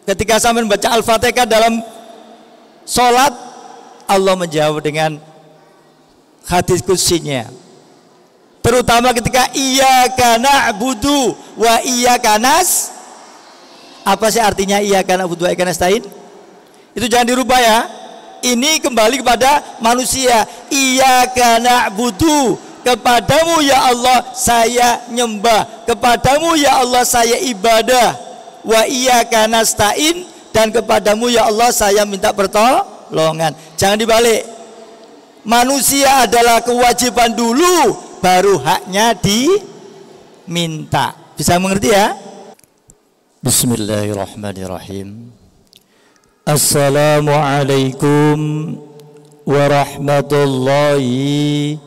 Ketika sampai membaca Al-Fatihah dalam sholat, Allah menjawab dengan hadis qudsinya. Terutama ketika iyyaka na'budu wa iyyaka nas. Apa sih artinya iyyaka na'budu wa iyyaka nasta'in? Itu jangan dirubah ya. Ini kembali kepada manusia. Iyyaka na'budu, kepadamu ya Allah saya nyembah, kepadamu ya Allah saya ibadah. Wa iyyaka nasta'in, dan kepadamu ya Allah saya minta pertolongan. Jangan dibalik. Manusia adalah kewajiban dulu, baru haknya diminta. Bisa mengerti ya? Bismillahirrahmanirrahim. Assalamualaikum warahmatullahi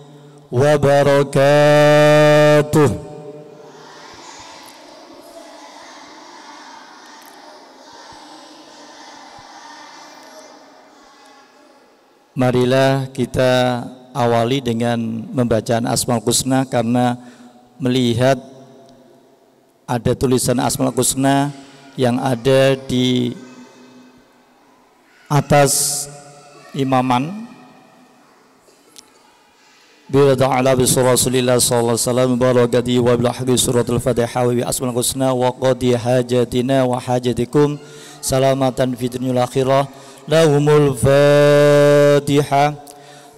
wabarakatuh. Marilah kita awali dengan membacaan Asmaul Husna, karena melihat ada tulisan Asmaul Husna yang ada di atas imaman. Bila ta'ala bi surah Rasulillah sallallahu alaihi wasallam barakati wa bil hadis suratul Fatihah wa bi Asmaul Husna wa qadi hajatina wa hajatikum salamatan fid dunya wal akhirah. Lahumul Fatihah.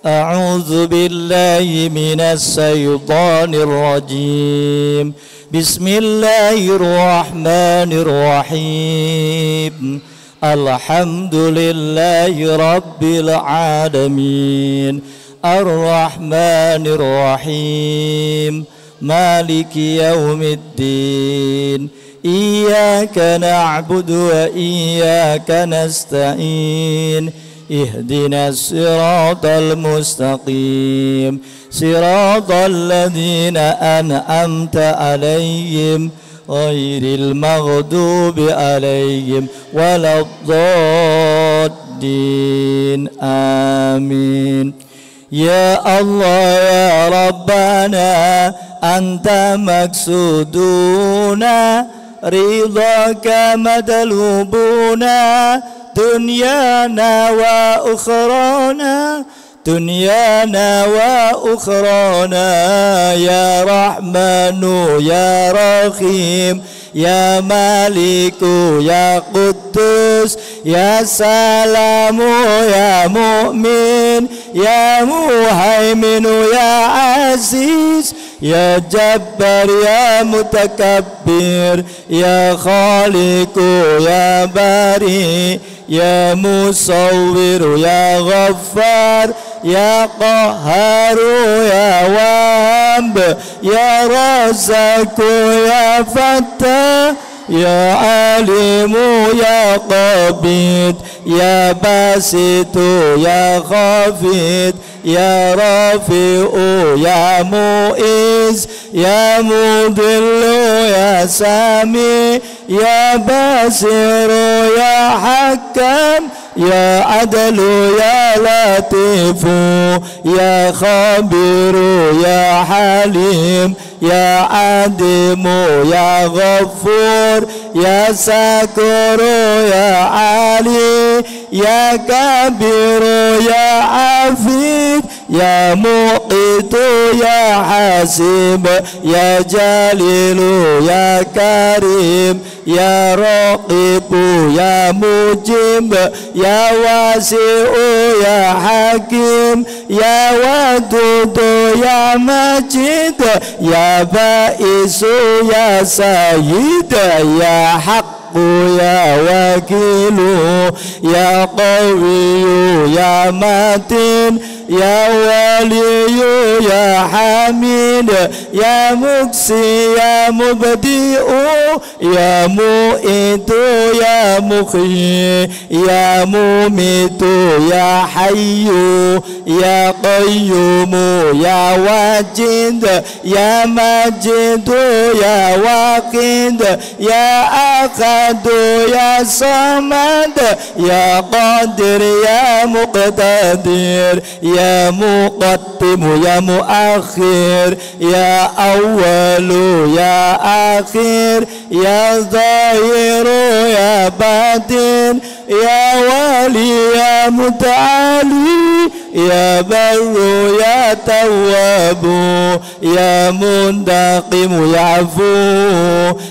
A'udzu billahi minas syaitonir rajim. Bismillahirrahmanirrahim. Alhamdulillahi rabbil alamin. Ar-Rahmanir-Rahim. Maliki yaumiddin. Iyyaka na'budu wa iyyaka nasta'in. Ihdinas siratal mustaqim. Siratal ladzina an'amta 'alaihim ghairil maghdubi 'alaihim waladdallin. Amin. Ya Allah ya Rabbana, anta maksuduna, ridhaka madlubuna, dunyana wa ukhrana, dunyana wa ukhrana. Ya Rahmanu ya Rahim, ya Maliku ya Quddus, ya Salamu ya Mu'min, ya Muhaiminu ya Aziz, ya Jabbar ya Mutakabbir, ya Khaliqu ya Bari, ya Musawwir ya Ghaffar, ya Qahharu ya Wahhab, ya Razzaqu ya Fattah, ya Alimu ya Qabid, ya Basitu ya Khafid, ya Rafi'u ya Mu'iz, ya Mudillu ya Sami, ya Basiru ya Hakam, ya Adlu ya Latifu, ya Khabiru ya Halim, ya Adimu ya Ghafur, ya Sakuru ya Ali, ya Kabiru ya Afid, ya Muqitu ya Hasib, ya Jalilu ya Karim, ya Raqibu ya Mujib, ya Wasi'u ya Hakim, ya Wadudu ya Majid, ya Ba'isu ya Sayyid, ya Haqqu ya Wakilu, ya Qawiyu ya Matin, ya Waliyu ya Hamid, ya Muksi ya Mubdi'u, ya Mu'itu ya Mukhyi, ya Mumitu ya Hayyu, ya Qayyumu ya Wajid, ya Majidu ya Waqid, ya Akhadu ya Samad, ya Qadir ya Muqtadir, ya Muqaddimu ya Muakhir, ya Awwalu ya Akhir, ya zahiru ya batin, ya wali ya muta'ali, ya barru ya tawwabu, ya muntaqimu ya afu,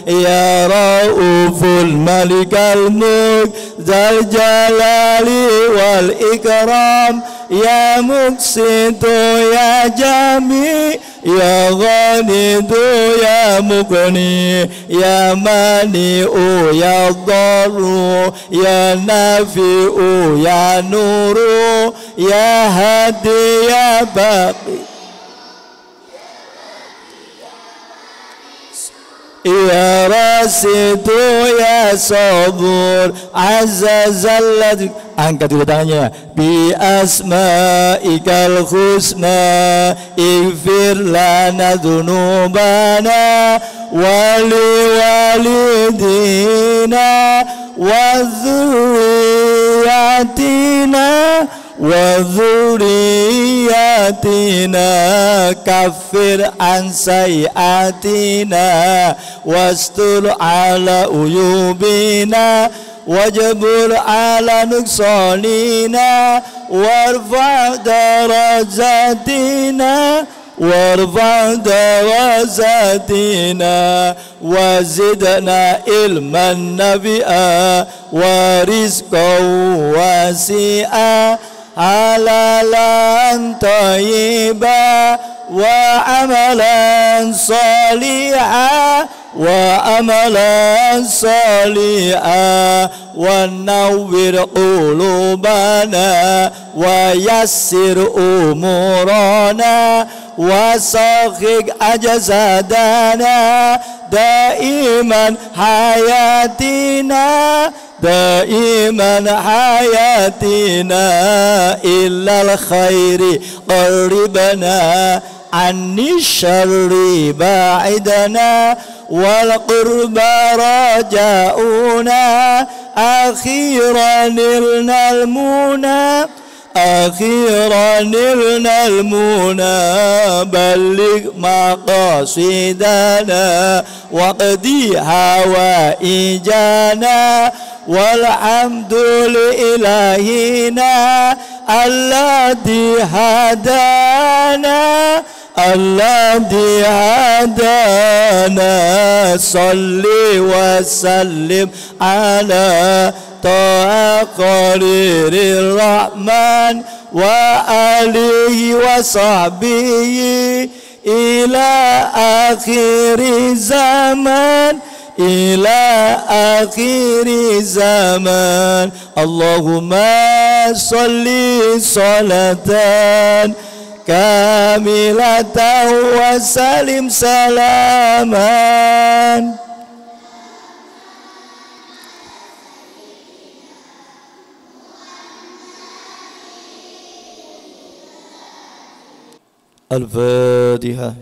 ya rauful malikal mulk zal jalali wal ikram, ya muqsitu ya jami, ya ghanidu ya mughni, ya mani'u ya dharu, ya nafi'u ya nuru, ya hadi ya baqi, ya rasidu ya sabur, azza zallat. Angkat dulu tangannya. Bi asma'ikal husna ighfir lana dhunubana wali walidina wa dhurriyyatina wa dhurriyyatina kaffir an sayiatina wastur ala uyubina wajbur ala nuqsanina warfa' darajatina warfa' darajatina wazidna ilman nabi'a wa rizqan wasi'a halalan thayyiba wa amalan salihah wa amalan salihah wa nawwir qulubana wa yassir umurana wa sakhik ajsadana daiman hayatina daiman hayatina illal khairi qaribana anni syarri ba'idana wal qurba raja'una akhiran ilnal muna akhiran ilnal muna balligh maqasidana waqdi hawaijana walhamdulillahina alladhi hadana alladhi hadana salli wa sallim ala ta'a qadirir rahman wa alihi wa sahbihi ila akhiri zaman ila akhiri zaman. Allahumma salli salatan kamilatan wa salim salaman. Al-Fatihah.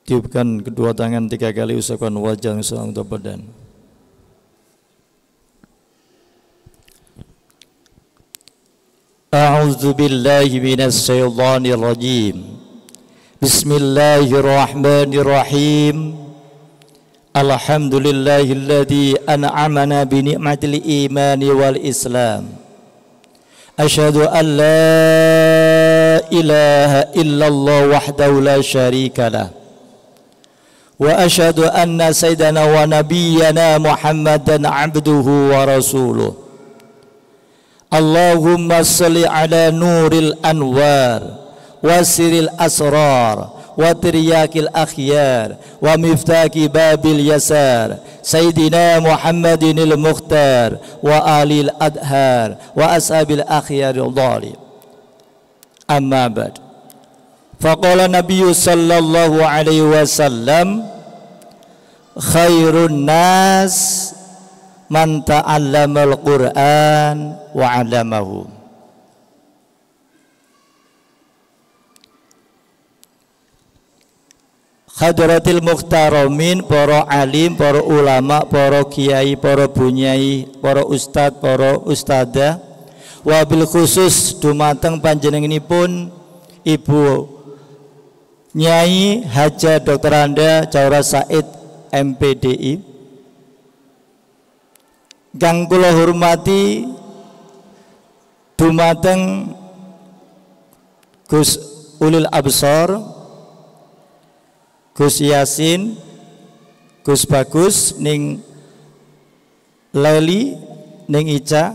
Tiupkan kedua tangan 3 kali, usapkan wajah untuk badan. A'udzu billahi minas syaitonir rajim. Bismillahirrahmanirrahim. Alhamdulillahilladzi an'amana bi ni'matil imani wal islam. Asyhadu an la ilaha illallah wahdahu la syarikalah. Wa asyhadu anna sayyidana wa nabiyyana Muhammadan abduhu wa rasuluh. Allahumma salli ala nuril anwar wa siril asrar wa tiryakil akhyar wa miftaki babil yasar Sayyidina Muhammadinil Mukhtar wa alil adhar wa ashabil akhyaril dhalim. Amma ba'd. Faqala Nabiyyu sallallahu alaihi wasallam, khairun nas man ta'allamal Qur'an wa 'allamahu. Hadratil muhtaramin, para alim, para ulama, para kiai, para bunyai, para ustad, para ustadzah, wabil khusus dumateng panjenenganipun Ibu Nyai Haja Dr. Anda Jaura Said MPDI, kang kula hormati dumateng Gus Ulil Absor, Gus Yasin, Gus Bagus ning Leli ning Ica.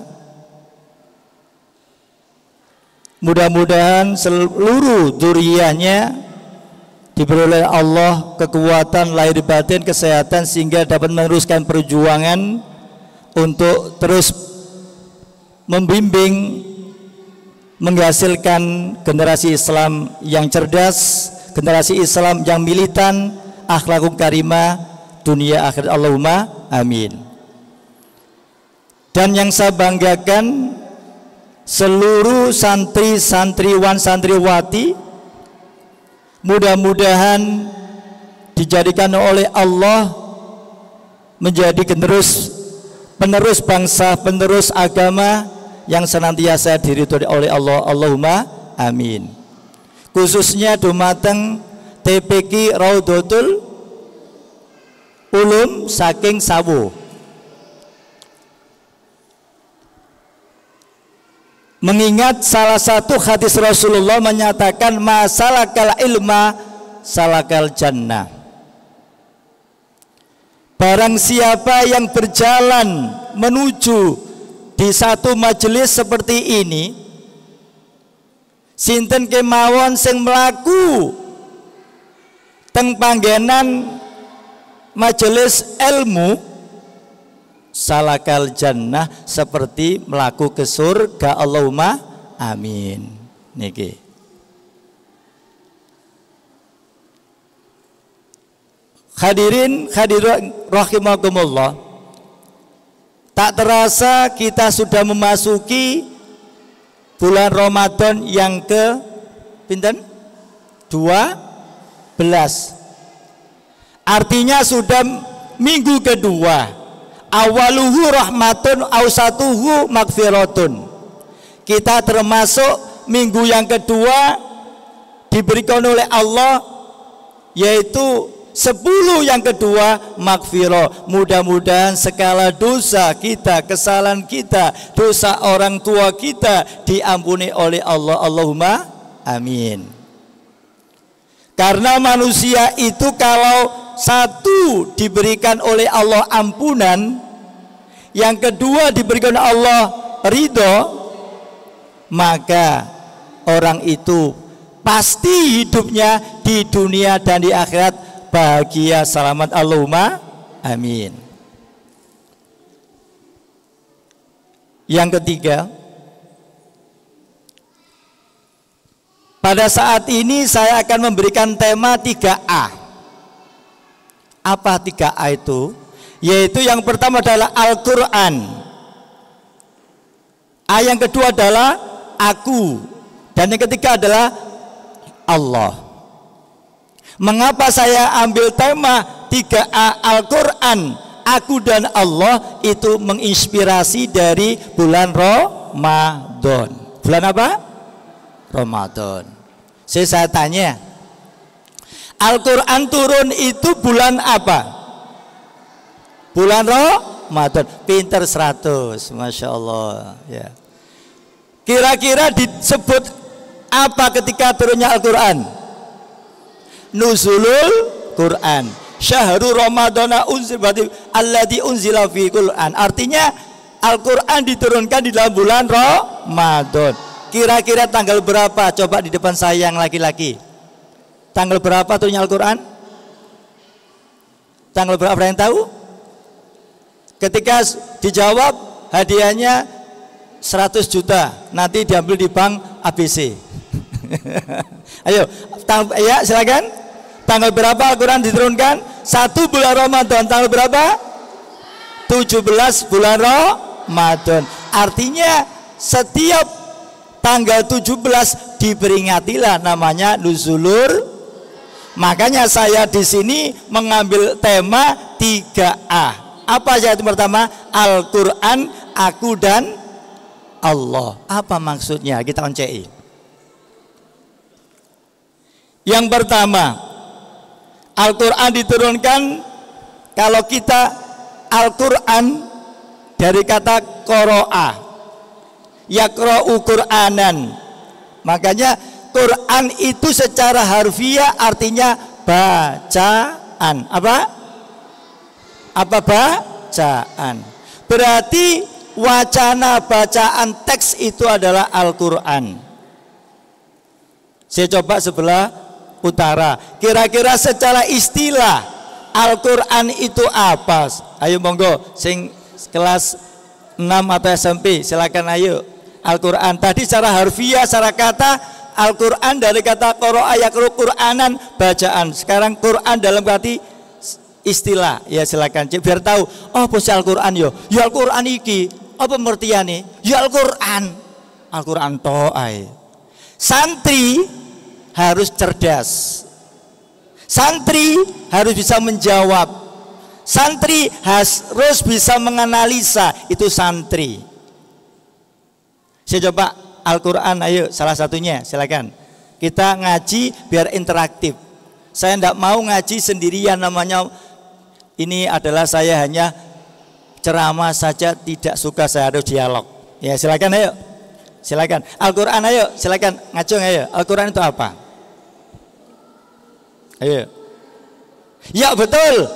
Mudah-mudahan seluruh dzurriyyahnya diberi oleh Allah kekuatan lahir batin, kesehatan, sehingga dapat meneruskan perjuangan untuk terus membimbing, menghasilkan generasi Islam yang cerdas, generasi Islam yang militan, akhlakul karimah, dunia akhirat. Allahumma amin. Dan yang saya banggakan, seluruh santri, santriwan, santriwati mudah-mudahan dijadikan oleh Allah menjadi penerus bangsa, penerus agama yang senantiasa diridhoi oleh Allah. Allahumma amin. Khususnya dumateng TPQ Raudhatul Ulum saking Sawu. Mengingat salah satu hadis Rasulullah menyatakan masalakal ilma salakal jannah. Barang siapa yang berjalan menuju di satu majelis seperti ini, sinten kemawon sing mlaku teng panggenan majelis ilmu, salakal jannah, seperti melaku ke surga. Allahumma amin. Niki hadirin hadirat rahimakumullah, tak terasa kita sudah memasuki bulan Ramadan yang ke pinten 12, artinya sudah minggu kedua. Awaluhu rahmatun ausatuhu magfiratun. Kita termasuk minggu yang kedua diberikan oleh Allah, yaitu 10 yang kedua magfirah. Mudah-mudahan segala dosa kita, kesalahan kita, dosa orang tua kita diampuni oleh Allah. Allahumma amin. Karena manusia itu kalau satu diberikan oleh Allah ampunan, yang kedua diberikan Allah ridho, maka orang itu pasti hidupnya di dunia dan di akhirat bahagia selamat. Allahumma amin. Yang ketiga, pada saat ini saya akan memberikan tema 3A. Apa 3A itu? Yaitu yang pertama adalah Al-Quran, A yang kedua adalah aku, dan yang ketiga adalah Allah. Mengapa saya ambil tema 3A Al-Quran, aku dan Allah? Itu menginspirasi dari bulan Ramadan. Bulan apa? Ramadan. Saya tanya, Al-Quran turun itu bulan apa? Bulan Ramadan. Pinter 100, Masya Allah ya. Kira-kira disebut apa ketika turunnya Al-Quran? Nuzulul Quran. Syahrul Ramadana alladzi unzila fi Quran. Artinya Al-Quran diturunkan di dalam bulan Ramadan. Kira-kira tanggal berapa? Coba di depan saya yang laki-laki. Tanggal berapa turunnya Al-Quran? Tanggal berapa, ada yang tahu? Ketika dijawab, hadiahnya 100 juta. Nanti diambil di bank ABC. Ayo, ya silakan. Tanggal berapa Al-Quran diturunkan? 1 bulan Ramadan. Tanggal berapa? 17 bulan Ramadan. Artinya setiap tanggal 17 diperingatilah, namanya Nuzulur. Makanya saya di sini mengambil tema 3A. Apa saja itu? Pertama, Al-Quran, aku dan Allah. Apa maksudnya? Kita oncei. Yang pertama, Al-Quran diturunkan, kalau kita Al-Quran dari kata qoro'a, yaqra'u Qur'anan. Makanya Quran itu secara harfiah artinya bacaan. Apa bacaan? Berarti wacana bacaan teks itu adalah Al-Quran. Saya coba sebelah utara, kira-kira secara istilah Al-Quran itu apa? Ayo monggo, sing kelas 6 atau SMP silakan, ayo. Al-Quran tadi secara harfiah, secara kata Al-Quran dari kata qoro'a yaqra'u Qur'anan, bacaan. Sekarang Quran dalam arti istilah, ya silakan biar tahu. Oh posisi Al-Quran yo, ya Al-Quran iki apa pengertiane? Ya Al-Quran, Al-Quran to'ai. Santri harus cerdas, santri harus bisa menjawab, santri harus bisa menganalisa. Itu santri. Saya coba Al-Quran, ayo salah satunya silakan. Kita ngaji biar interaktif. Saya tidak mau ngaji sendirian, namanya ini adalah saya hanya ceramah saja, tidak suka, saya harus dialog. Ya silakan, ayo silakan. Al-Quran, ayo silakan ngacung, ayo. Al-Quran itu apa? Ayo. Ya betul.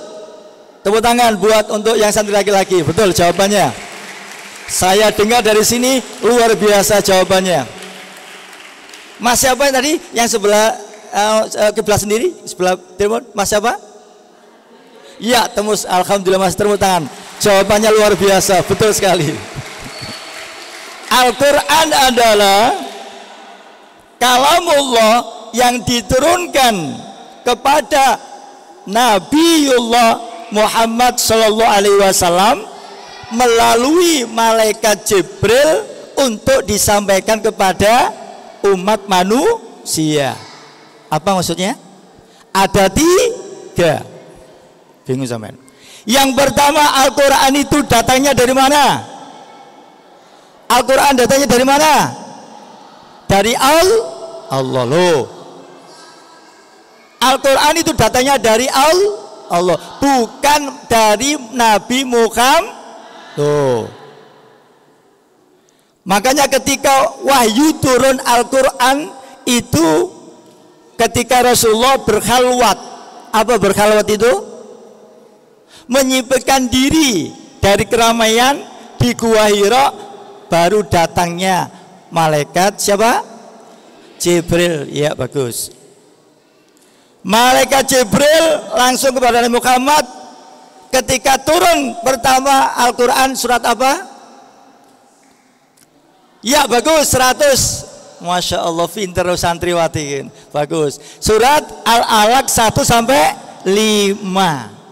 Tepuk tangan buat untuk yang santri laki-laki. Betul jawabannya. Saya dengar dari sini luar biasa jawabannya. Mas siapa yang tadi? Yang sebelah kiblat sendiri, sebelah timur. Mas siapa? Ya, Temus. Alhamdulillah Mas, tepuk tangan. Jawabannya luar biasa, betul sekali. Al-Quran adalah kalamullah yang diturunkan kepada Nabiullah Muhammad Sallallahu Alaihi Wasallam melalui malaikat Jibril untuk disampaikan kepada umat manusia. Apa maksudnya? Ada 3. Bingung sampean. Yang pertama, Al-Quran itu datangnya dari mana? Al-Quran datangnya dari mana? Dari Allah loh. Al-Quran itu datangnya dari Allah, bukan dari Nabi Muhammad. Tuh. Makanya ketika wahyu turun Al-Quran itu ketika Rasulullah berkhalwat. Apa berkhalwat itu? Menyibukkan diri dari keramaian di Gua Hira, baru datangnya malaikat siapa? Jibril. Ya bagus. Malaikat Jibril langsung kepada Nabi Muhammad. Ketika turun pertama Al-Quran surat apa? Ya bagus, 100. Masya Allah, pinter santriwati. Bagus. Surat Al-Alaq 1 sampai 5.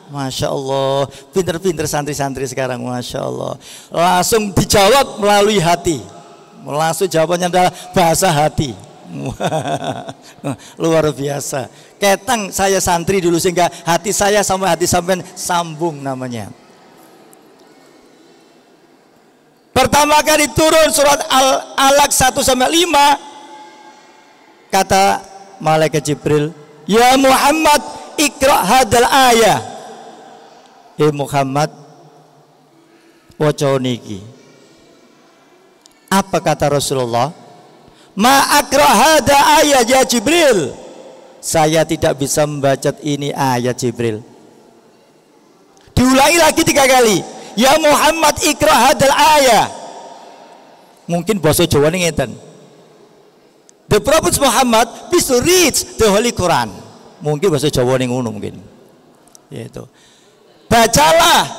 Masya Allah, pinter-pinter santri-santri sekarang. Masya Allah. Langsung dijawab melalui hati. Langsung jawabannya adalah bahasa hati. Luar biasa. Ketang saya santri dulu sehingga hati saya sama hati sampean sambung namanya. Pertama kali turun surat Al-Alaq 1 sampai 5, kata malaikat Jibril, "Ya Muhammad, ikra hadal ayah." Muhammad, waca niki. Apa kata Rasulullah? "Ma akra hada ayat ya Jibril." Saya tidak bisa membaca ini ayat Jibril. Diulangi lagi 3 kali. "Ya Muhammad, ikra hadal ayat." Mungkin bahasa Jawa ini ngeten. The Prophet Muhammad please to read the Holy Quran. Mungkin bahasa Jawa ini ngono mungkin. Yaitu. Bacalah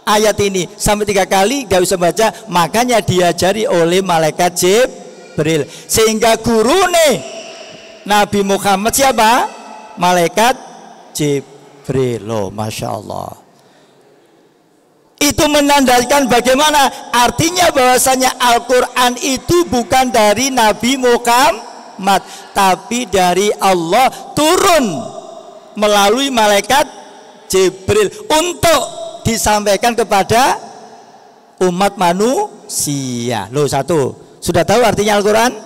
ayat ini sampai 3 kali, gak bisa baca. Makanya diajari oleh malaikat Jibril. Sehingga gurune Nabi Muhammad siapa? Malaikat Jibril. Loh, Masya Allah. Itu menandakan bagaimana artinya bahwasanya Al-Quran itu bukan dari Nabi Muhammad, tapi dari Allah, turun melalui malaikat Jibril untuk disampaikan kepada umat manusia. Loh, 1. Sudah tahu artinya Al-Quran?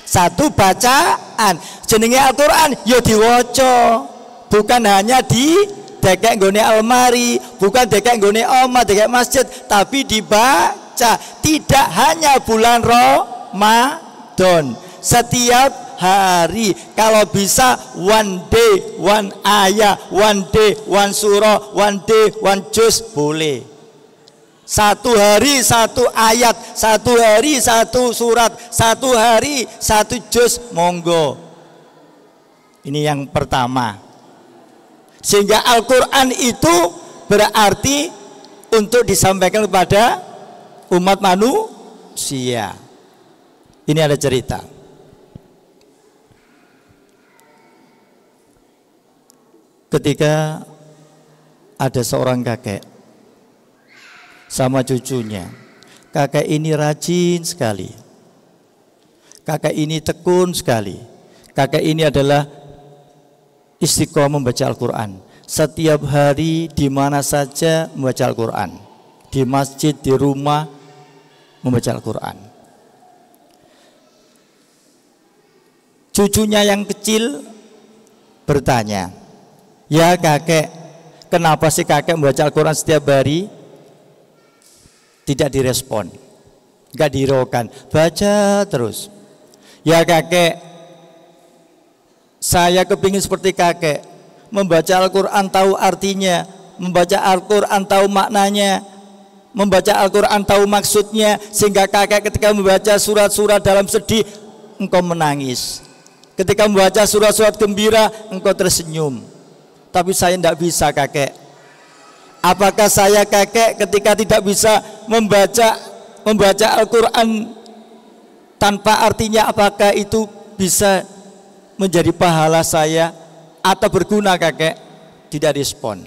satu bacaan. Jenenge Al-Qur'an ya diwaca, bukan hanya di dekek nggone almari, bukan dekek nggone omah, dekek masjid, tapi dibaca. Tidak hanya bulan Ramadan, setiap hari, kalau bisa one day one ayat, one day one surah, one day one juz boleh. Satu hari satu ayat, satu hari satu surat, satu hari satu juz, monggo. Ini yang pertama. Sehingga Al-Quran itu berarti untuk disampaikan kepada umat manusia. Ini ada cerita. Ketika ada seorang kakek sama cucunya. Kakek ini rajin sekali. Kakek ini tekun sekali. Kakek ini adalah istiqomah membaca Al-Quran. Setiap hari di mana saja membaca Al-Quran. Di masjid, di rumah membaca Al-Quran. Cucunya yang kecil bertanya, "Ya kakek, kenapa sih kakek membaca Al-Quran setiap hari?" Tidak direspon, enggak dihiraukan, baca terus. "Ya kakek, saya kepingin seperti kakek, membaca Al-Quran tahu artinya, membaca Al-Quran tahu maknanya, membaca Al-Quran tahu maksudnya, sehingga kakek ketika membaca surat-surat dalam sedih, engkau menangis. Ketika membaca surat-surat gembira, engkau tersenyum. Tapi saya tidak bisa kakek. Apakah saya kakek ketika tidak bisa membaca Al-Quran tanpa artinya, apakah itu bisa menjadi pahala saya atau berguna kakek?" Tidak respon.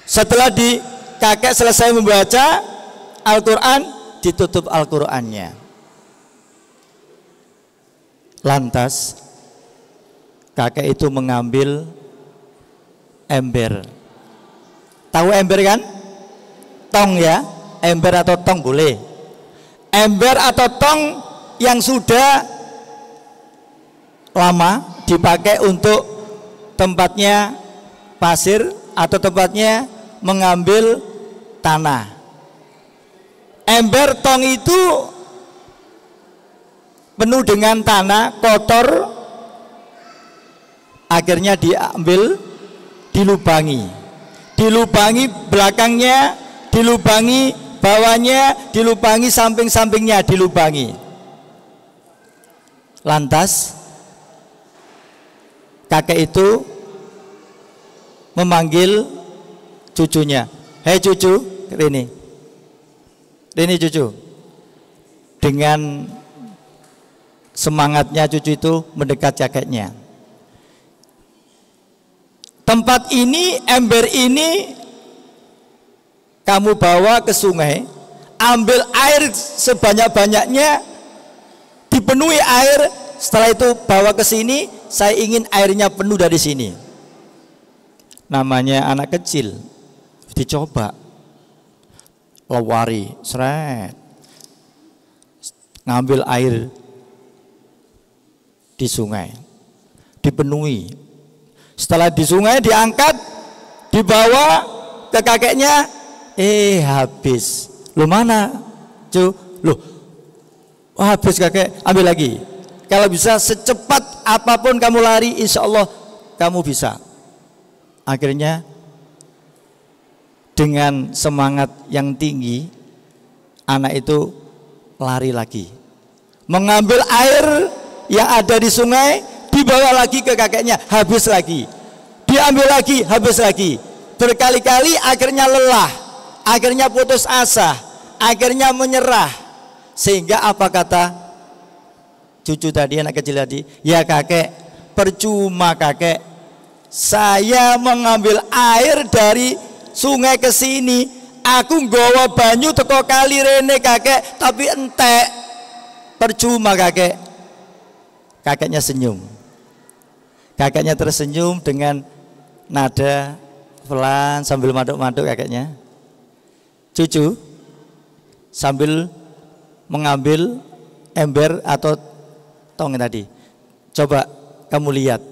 Setelah kakek selesai membaca Al-Quran, ditutup Al-Qurannya. Lantas kakek itu mengambil ember. Tahu ember kan? Tong ya, ember atau tong boleh. Ember atau tong yang sudah lama dipakai untuk tempatnya pasir atau tempatnya mengambil tanah. Ember tong itu penuh dengan tanah, kotor, akhirnya diambil, dilubangi belakangnya, dilubangi bawahnya, dilubangi samping-sampingnya, dilubangi. Lantas kakek itu memanggil cucunya, "Hei cucu, Rini cucu." Dengan semangatnya cucu itu mendekat kakeknya. "Tempat ini, ember ini kamu bawa ke sungai, ambil air sebanyak-banyaknya, dipenuhi air, setelah itu bawa ke sini, saya ingin airnya penuh dari sini." Namanya anak kecil, dicoba, lewari, seret, ngambil air di sungai, dipenuhi. Setelah di sungai diangkat, dibawa ke kakeknya, habis. "Lu mana, cu?" "Loh, habis kakek." "Ambil lagi. Kalau bisa secepat apapun kamu lari, insya Allah kamu bisa." Akhirnya dengan semangat yang tinggi, anak itu lari lagi, mengambil air yang ada di sungai, dibawa lagi ke kakeknya, habis lagi, diambil lagi, habis lagi, berkali-kali. Akhirnya lelah, akhirnya putus asa, akhirnya menyerah. Sehingga apa kata cucu tadi, anak kecil tadi, "Ya kakek, percuma kakek, saya mengambil air dari sungai ke sini, aku nggawa banyu teko kali rene kakek, tapi entek, percuma kakek." Kakeknya senyum. Kakeknya tersenyum dengan nada pelan sambil maduk-maduk kakeknya. "Cucu," sambil mengambil ember atau tong tadi. Coba kamu lihat.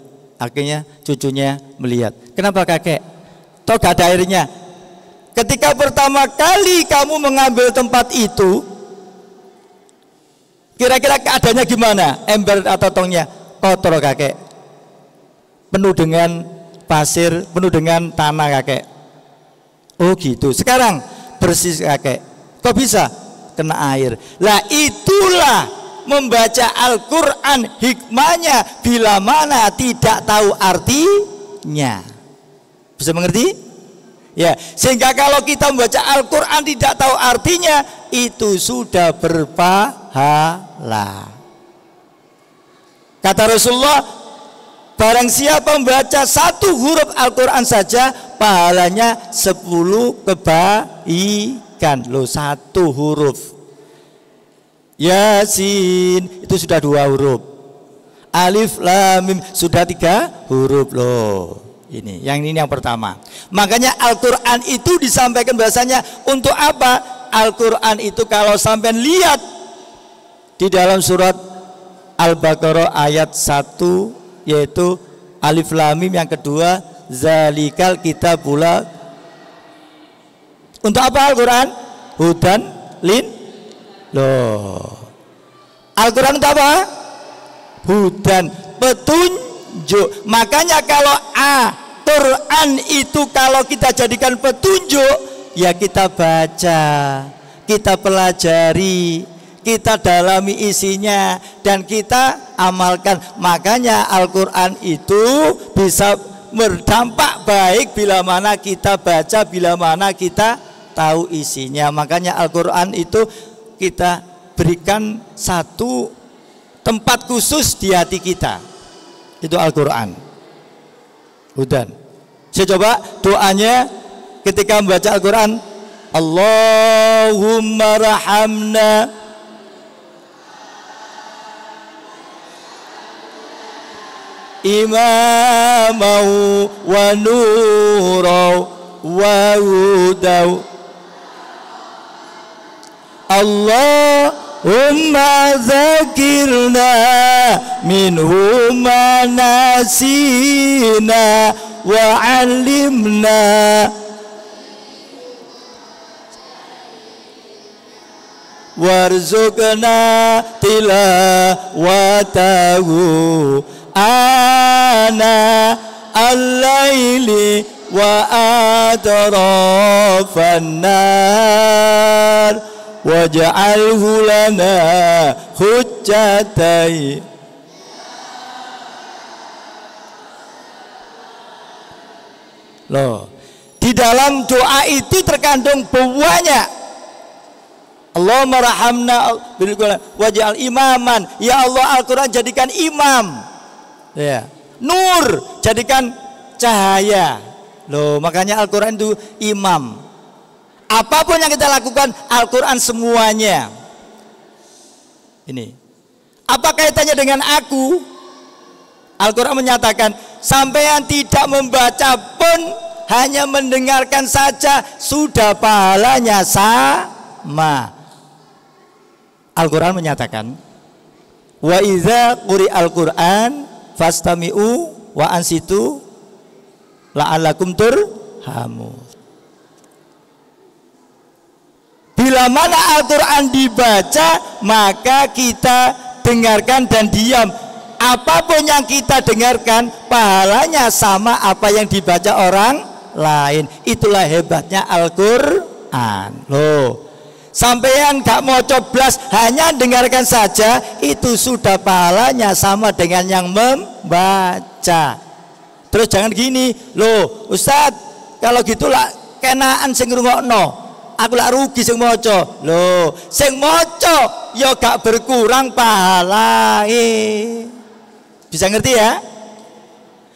Akhirnya cucunya melihat. Kenapa kakek? Toh gak ada airnya. Ketika pertama kali kamu mengambil tempat itu, kira-kira keadaannya gimana? Ember atau tongnya? Kotor kakek. Penuh dengan pasir, penuh dengan tanah kakek. Oh gitu. Sekarang bersih kakek. Kok bisa? Kena air. Lah itulah membaca Al-Quran hikmahnya bila mana tidak tahu artinya. Bisa mengerti? Ya, sehingga kalau kita membaca Al-Quran tidak tahu artinya, itu sudah berpahala. Kata Rasulullah, barang siapa membaca satu huruf Al-Quran saja, pahalanya 10 kebaikan. Loh, satu huruf. Yasin itu sudah 2 huruf. Alif Lam Mim sudah 3 huruf loh. Ini yang pertama. Makanya Al-Quran itu disampaikan bahasanya untuk apa? Al-Quran itu kalau sampai lihat di dalam surat Al-Baqarah ayat 1, yaitu Alif Lam Mim, yang kedua Zalikal Kitabula. Untuk apa Al-Quran? Hudan lin loh. Al-Quran itu apa? Hudan, petunjuk. Makanya kalau Quran itu kalau kita jadikan petunjuk, ya kita baca, kita pelajari, kita dalami isinya, dan kita amalkan. Makanya Al-Quran itu bisa berdampak baik bila mana kita baca, bila mana kita tahu isinya. Makanya Al-Quran itu kita berikan satu tempat khusus di hati kita. Itu Al-Quran. Udah. Saya coba doanya ketika membaca Al-Quran. Allahumma rahamna imamau wa nurau wa hudau. Allahumma zakirna minhu ma nasina wa alimna warzuqna tilawatahu ana al-laili wa atrafan nar waj'alhu lana hujjatai. Loh, di dalam doa itu terkandung banyak. Allahumma rahamna waj'al imaman. Ya Allah, Al-Quran jadikan imam. Ya. Nur, jadikan cahaya. Loh, makanya Al-Quran itu imam. Apapun yang kita lakukan, Al-Quran semuanya. Ini. Apa kaitannya dengan aku? Al-Quran menyatakan, sampean tidak membaca pun, hanya mendengarkan saja, sudah pahalanya sama. Al-Quran menyatakan, wa idza quri'al Qur'an fastami'u wa ansitu la'allakum turhamun. Bila mana Al-Quran dibaca, maka kita dengarkan dan diam. Apapun yang kita dengarkan, pahalanya sama apa yang dibaca orang lain. Itulah hebatnya Al-Quran. Loh, sampean gak mau coblas, hanya dengarkan saja, itu sudah pahalanya sama dengan yang membaca. Terus jangan gini, loh Ustadz, kalau gitulah kenaan sing ngrungokno, aku lak rugi sing maca. Loh, sing maca ya gak berkurang pahalae. Bisa ngerti ya?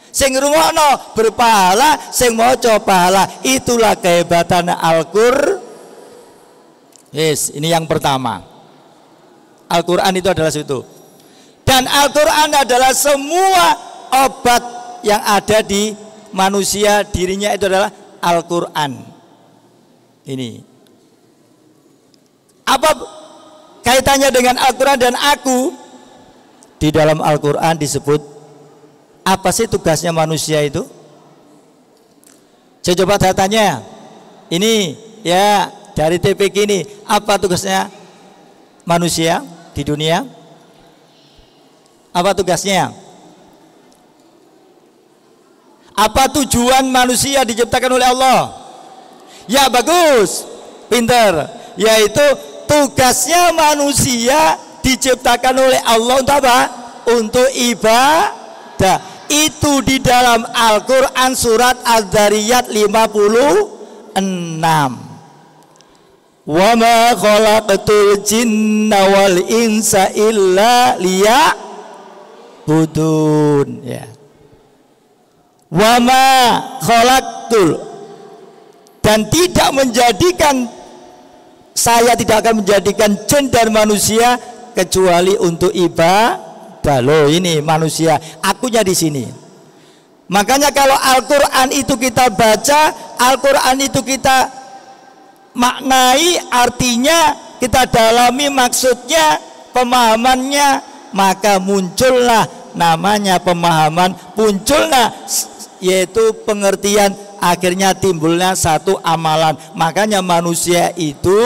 Sing ngrungokno berpahala, sing maca pahala. Itulah kehebatan Al-Qur'an. Yes, ini yang pertama. Al-Quran itu adalah situ. Dan Al-Quran adalah semua obat yang ada di manusia, dirinya itu adalah Al-Quran. Ini. Apa kaitannya dengan Al-Quran dan aku? Di dalam Al-Quran disebut apa sih tugasnya manusia itu? Saya coba tanya, ini ya dari TPQ ini, apa tugasnya manusia di dunia? Apa tugasnya? Apa tujuan manusia diciptakan oleh Allah? Ya bagus, pinter. Yaitu tugasnya manusia diciptakan oleh Allah untuk apa? Untuk ibadah. Itu di dalam Al-Quran surat Az-Zariyat 56. Wa ma khalaqtul jinna wal insa illa liya'budun. Ya. Wa ma khalaqtul, dan tidak menjadikan, saya tidak akan menjadikan jin dan manusia kecuali untuk ibadah. Loh, ini manusia, akunya di sini. Makanya kalau Al-Quran itu kita baca, Al-Quran itu kita maknai artinya, kita dalami maksudnya, pemahamannya, maka muncullah namanya pemahaman, muncullah yaitu pengertian, akhirnya timbulnya satu amalan. Makanya manusia itu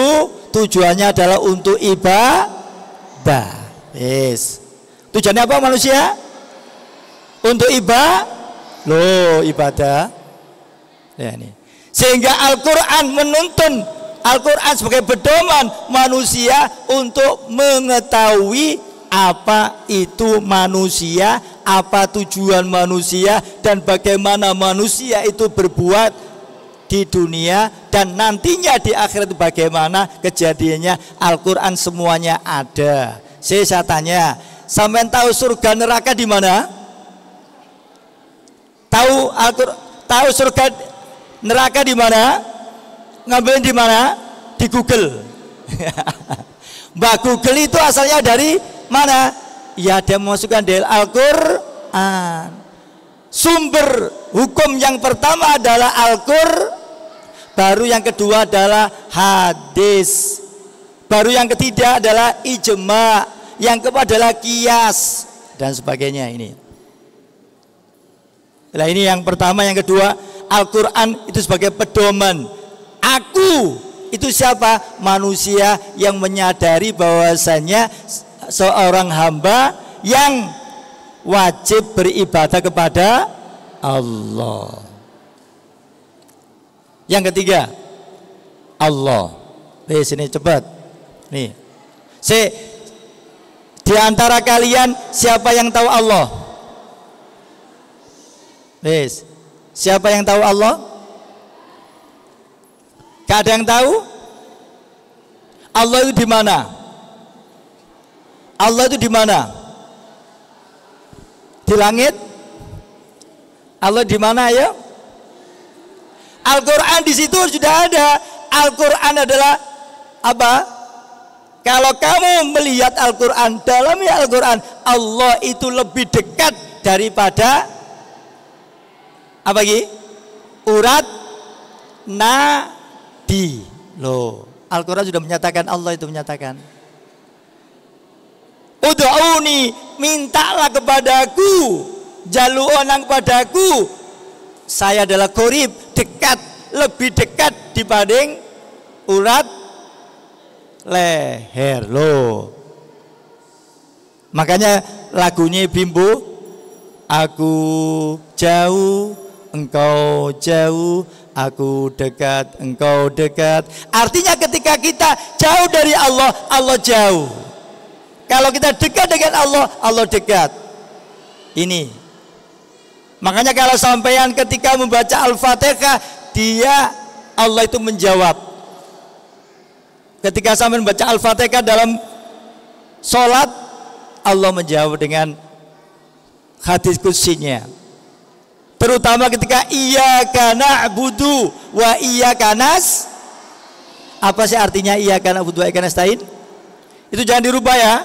tujuannya adalah untuk ibadah. Yes. Tujuannya apa manusia? Untuk ibadah. Ya, ini. Sehingga Al-Quran menuntun, Al-Quran sebagai pedoman manusia untuk mengetahui apa itu manusia, apa tujuan manusia, dan bagaimana manusia itu berbuat di dunia, dan nantinya di akhirat itu bagaimana kejadiannya. Al-Quran semuanya ada. Saya tanya, sampean tahu surga neraka di mana? Tahu surga neraka di mana? Ngambilin di mana? Di Google. Mbak Google itu asalnya dari mana? Ya, dia memasukkan dari Al-Quran. Sumber hukum yang pertama adalah Al-Quran, baru yang kedua adalah hadis, baru yang ketiga adalah ijma, yang keempat adalah kias, dan sebagainya. Ini yang pertama. Yang kedua, Al-Quran itu sebagai pedoman. Aku itu siapa? Manusia yang menyadari bahwasanya seorang hamba yang wajib beribadah kepada Allah. Yang ketiga, Allah. Sini cepat. Nih, di antara kalian siapa yang tahu Allah? Siapa yang tahu Allah? Gak ada yang tahu? Allah itu di mana? Allah itu di mana? Di langit? Allah di mana ya? Al-Quran di situ sudah ada. Al-Quran adalah apa? Kalau kamu melihat Al-Quran, dalami Al-Quran, Allah itu lebih dekat daripada apa lagi? Urat nadi. Loh, Al-Quran sudah menyatakan, Allah itu menyatakan, ud'uni, mintalah kepadaku, jalu'onan kepadaku, saya adalah qorib, dekat, lebih dekat dibanding urat leher. Loh, makanya lagunya Bimbo, aku jauh, engkau jauh, aku dekat, engkau dekat. Artinya ketika kita jauh dari Allah, Allah jauh. Kalau kita dekat dengan Allah, Allah dekat. Ini. Makanya kalau sampean ketika membaca Al-Fatihah, Allah itu menjawab. Ketika sampean membaca Al-Fatihah dalam sholat, Allah menjawab dengan hadis qudsinya. Terutama ketika iyyaka na'budu wa iyyaka nas. Apa sih artinya iyyaka na'budu wa iyyaka nasta'in? Itu jangan dirubah ya.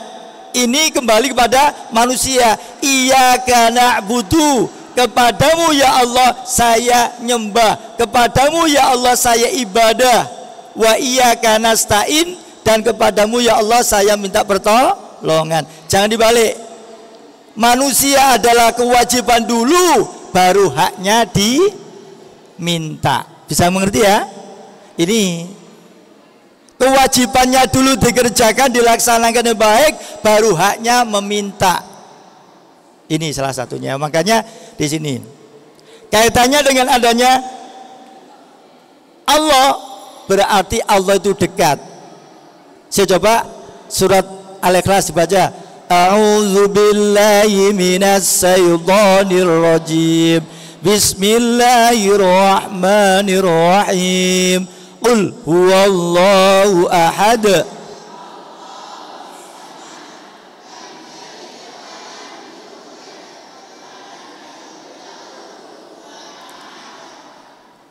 Ini kembali kepada manusia. Iyyaka na'budu, kepadamu ya Allah saya nyembah, kepadamu ya Allah saya ibadah. Wa iyyaka nasta'in, dan kepadamu ya Allah saya minta pertolongan. Jangan dibalik. manusia adalah kewajiban dulu, baru haknya diminta. Bisa mengerti ya? Ini kewajibannya dulu dikerjakan, dilaksanakan dengan baik, baru haknya meminta. Ini salah satunya. Makanya di sini kaitannya dengan adanya Allah, berarti Allah itu dekat. Saya coba surat Al-Ikhlas dibaca. A'udzu billahi minas syaitonir rajim. Bismillahirrahmanirrahim. Qul huwallahu ahad.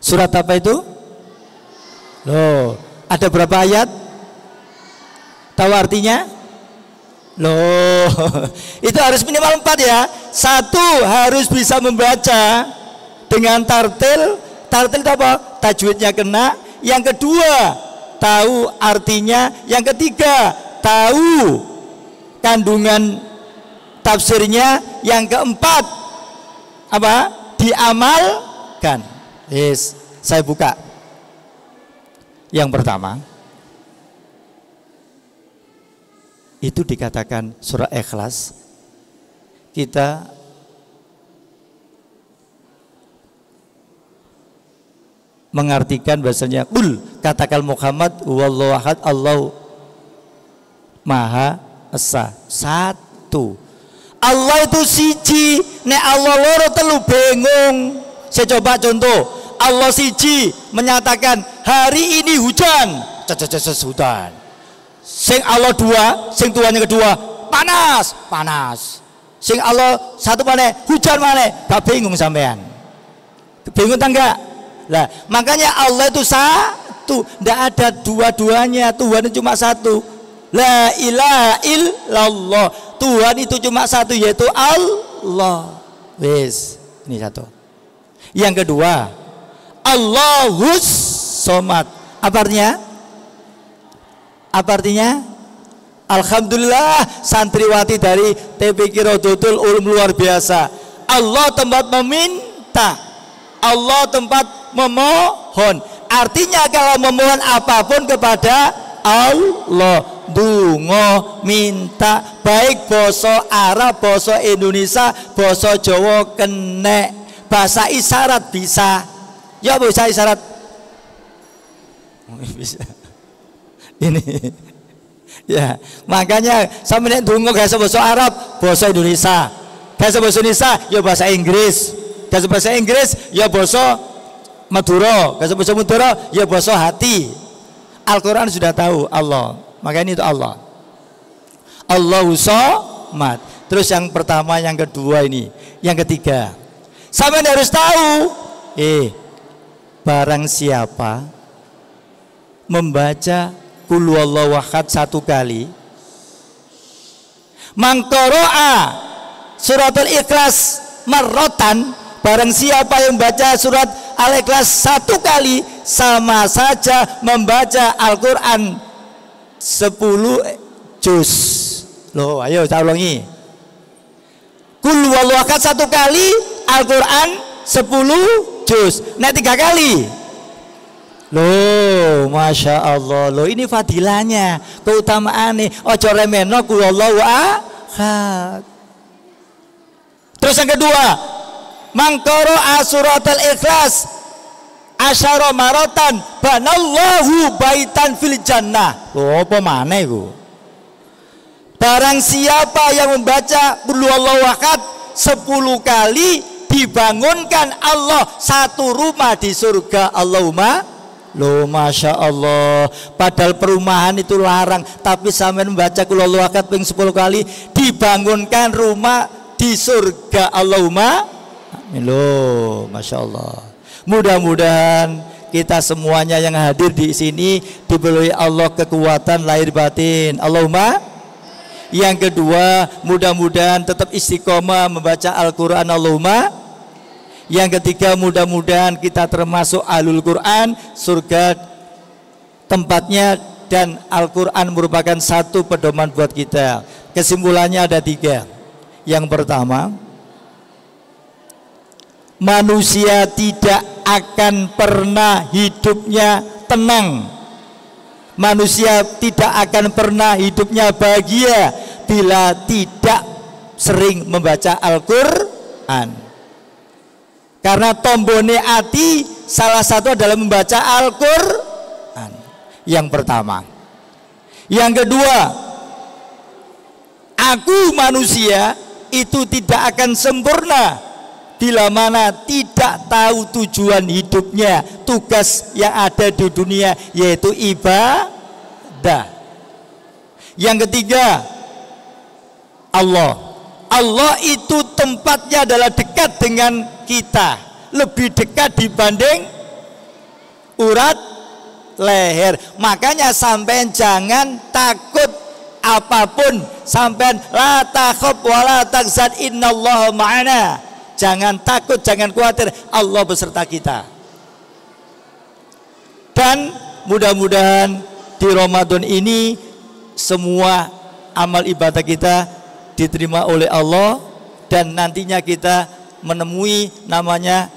Surat apa itu? Loh, ada berapa ayat? Tahu artinya? Loh, itu harus minimal 4 ya. Satu, harus bisa membaca dengan tartil. Tartil itu apa? Tajwidnya kena. Yang kedua, tahu artinya. Yang ketiga, tahu kandungan tafsirnya. Yang keempat, apa? Diamalkan. Yes, saya buka. Yang pertama, itu dikatakan surah Ikhlas, kita mengartikan bahasanya qul, katakan Muhammad wallahu ahad, Allah maha esa. Satu, Allah itu siji, nek Allah loro telu bingung. Saya coba contoh, Allah siji menyatakan hari ini hujan, hujan. Sing Allah dua, sing tuanya kedua panas, panas. Sing Allah satu mana hujan mana, gak bingung sampean. Bingung tak enggak? Lah, makanya Allah itu satu, tidak ada dua-duanya. Tuhan itu cuma satu. La ilaha illallah. Tuhan itu cuma satu, yaitu Allah. Wis, ini satu. Yang kedua, Allahus somad. Apa artinya? Apa artinya? Alhamdulillah, santriwati dari TP Qirodotul Ulum luar biasa. Allah tempat meminta, Allah tempat memohon. Artinya kalau memohon apapun kepada Allah, dungo, minta, baik boso Arab, boso Indonesia, boso Jawa kene, bahasa isyarat bisa. Ya bahasa isyarat bisa. Ini ya, makanya sampe nek donga gak bahasa Arab, bahasa Indonesia. Gak bahasa Indonesia ya bahasa Inggris. Gak bahasa Inggris ya bahasa Madura. Gak bahasa Madura ya bahasa hati. Al-Qur'an sudah tahu Allah. Makanya itu Allah. Allahu Somad. Terus yang pertama, yang kedua ini, yang ketiga. Sampai harus tahu, barang siapa membaca Qul huwallahu ahad 1 kali, mangqara'a suratul Ikhlas marrotan, barang siapa yang baca surat Al-Ikhlas 1 kali, sama saja membaca Al-Quran 10 juz. Loh, ayo saya ulangi. Qul huwallahu ahad 1 kali, Al-Quran 10 juz. Nek 3 kali. Loh, masya Allah. Loh, ini fadilahnya, keutamaannya. Ojo remeno Qul huwallahu ahad. Terus yang kedua, mangqara'a suratul Ikhlas asyara maratan banallahu baitan fil jannah. Oh, apa maneh iku? Barang siapa yang membaca Qul huwallahu ahad 10 kali, dibangunkan Allah 1 rumah di surga. Allahumma. Loh, masya Allah. Padahal perumahan itu larang, tapi sampai membaca Qul huwallahu ahad 10 kali, dibangunkan rumah di surga. Allahumma. Loh, masya Allah. Mudah-mudahan kita semuanya yang hadir di sini diberi Allah kekuatan lahir batin. Allahumma. Yang kedua, mudah-mudahan tetap istiqomah membaca Al-Quran. Allahumma. Yang ketiga, mudah-mudahan kita termasuk ahlul Quran, surga tempatnya, dan Al-Quran merupakan satu pedoman buat kita. Kesimpulannya ada 3. Yang pertama, manusia tidak akan pernah hidupnya tenang. Manusia tidak akan pernah hidupnya bahagia bila tidak sering membaca Al-Quran. Karena tombone ati salah satu adalah membaca Al-Quran. Yang pertama. Yang kedua, aku manusia itu tidak akan sempurna bila mana tidak tahu tujuan hidupnya, tugas yang ada di dunia, yaitu ibadah. Yang ketiga, Allah itu tempatnya adalah dekat dengan kita, lebih dekat dibanding urat leher. Makanya sampean jangan takut apapun, sampean la takhaf wa la tahzan innallaha ma'ana. Jangan takut, jangan khawatir, Allah beserta kita. Dan mudah-mudahan di Ramadan ini semua amal ibadah kita diterima oleh Allah, dan nantinya kita menemui namanya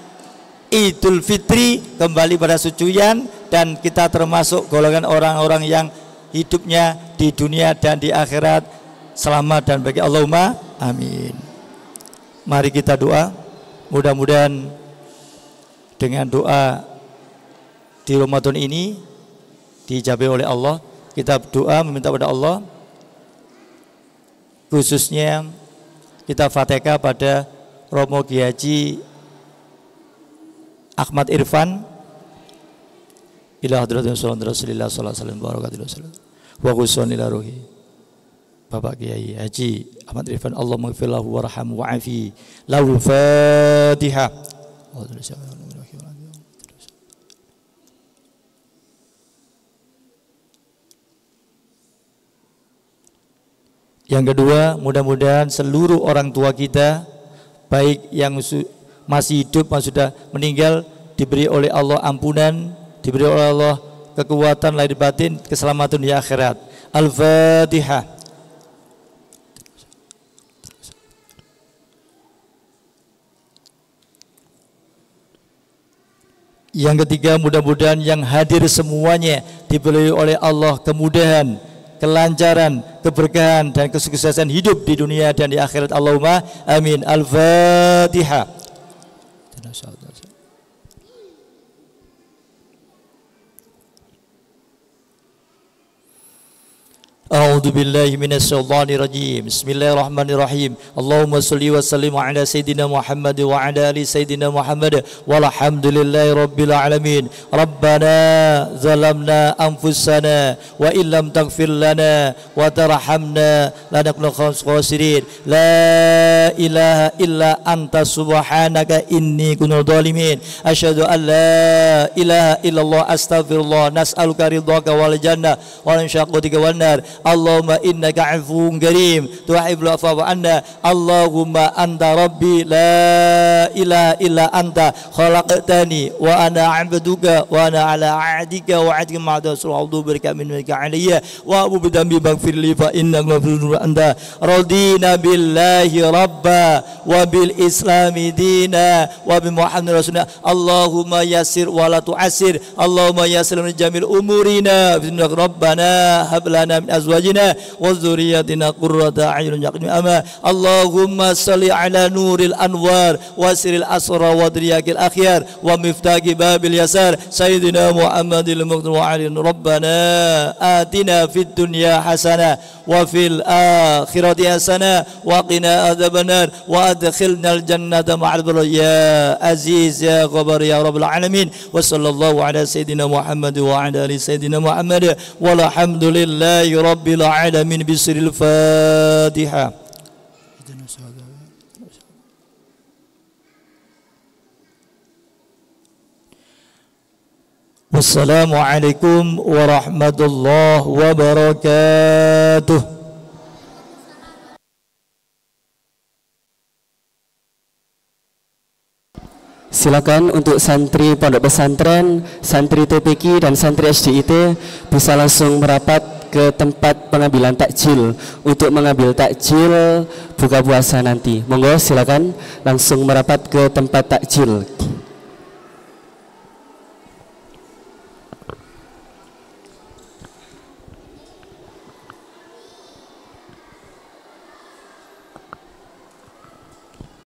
Idul Fitri, kembali pada sucian, dan kita termasuk golongan orang-orang yang hidupnya di dunia dan di akhirat selamat dan baik. Allahumma amin. Mari kita doa, mudah-mudahan dengan doa di Ramadan ini dijabai oleh Allah. Kita berdoa meminta pada Allah, khususnya kita Fatihah pada Romo Kiai Haji Ahmad Irfan ila hadratin Rasulullah sallallahu alaihi wasallam wa ghuslan ila ruhi Bapak Kiai Haji Ahmad Irfan, Allah maghfirlahu warhamhu wa'afi. Lahul Fatihah. Yang kedua, mudah-mudahan seluruh orang tua kita, baik yang masih hidup maupun sudah meninggal, diberi oleh Allah ampunan, diberi oleh Allah kekuatan lahir batin, keselamatan di akhirat. Al-Fatihah. Yang ketiga, mudah-mudahan yang hadir semuanya diberi oleh Allah kemudahan, kelancaran, keberkahan dan kesuksesan hidup di dunia dan di akhirat. Allahumma amin. Al-Fatihah. A'udzu billahi minasy syaithanir rajim. Bismillahirrahmanirrahim. Allahumma shalli wa sallim ala sayidina Muhammad wa ala ali sayidina Muhammad walhamdulillahi rabbil alamin. Rabbana zalamna anfusana wa illam taghfir lana wa tarhamna lanakunanna khasirin. La ilaha illa anta subhanaka inni kuntu dzalimin. Asyhadu an la ilaha illallah astaghfirullah nas'aluka ridhaka wal jannah wa min syaqatika wan nar. Allahumma innaka afuwwun karim tuhibbul afwa anna. Allahumma anta rabbi la ilaha illa anta khalaqtani wa ana 'abduka wa ana 'ala 'ahdika wa 'ahdika ma'ada a'udzu bika min minka 'alayya wa abu bidzambi faghfir li fa innaka ghafurur anta. Radina billahi rabba wa bil islami dina wa bi muhammadin rasulina. Allahumma yassir wa la tu'assir. Allahumma yassir min jamil umurina bismillahir rabbana hab lana min azwajina wa dzurriyyatina qurrata a'yunin waqina ama. Allahumma shalli ala nuril anwar wa siril asra wa driyakil akhyar wa miftaqi babil yasar sayyidina Muhammadil muqtar wa alin. Rabbana atina fid dunya hasanah wa fil akhirati hasanah wa qina adzabannar wa adkhilnal jannata ma'al abrar ya aziz ya ghaffar ya rabbal alamin. Wa sallallahu ala sayyidina Muhammad wa ala ali sayyidina Muhammad walhamdulillahi rabbil alamin. Bisril Fatihah. Wassalamualaikum warahmatullahi wabarakatuh. Silakan untuk santri pondok pesantren, santri TPQ dan santri SDIT bisa langsung merapat ke ke tempat pengambilan takjil untuk mengambil takjil buka puasa nanti. Monggo silakan langsung merapat ke tempat takjil.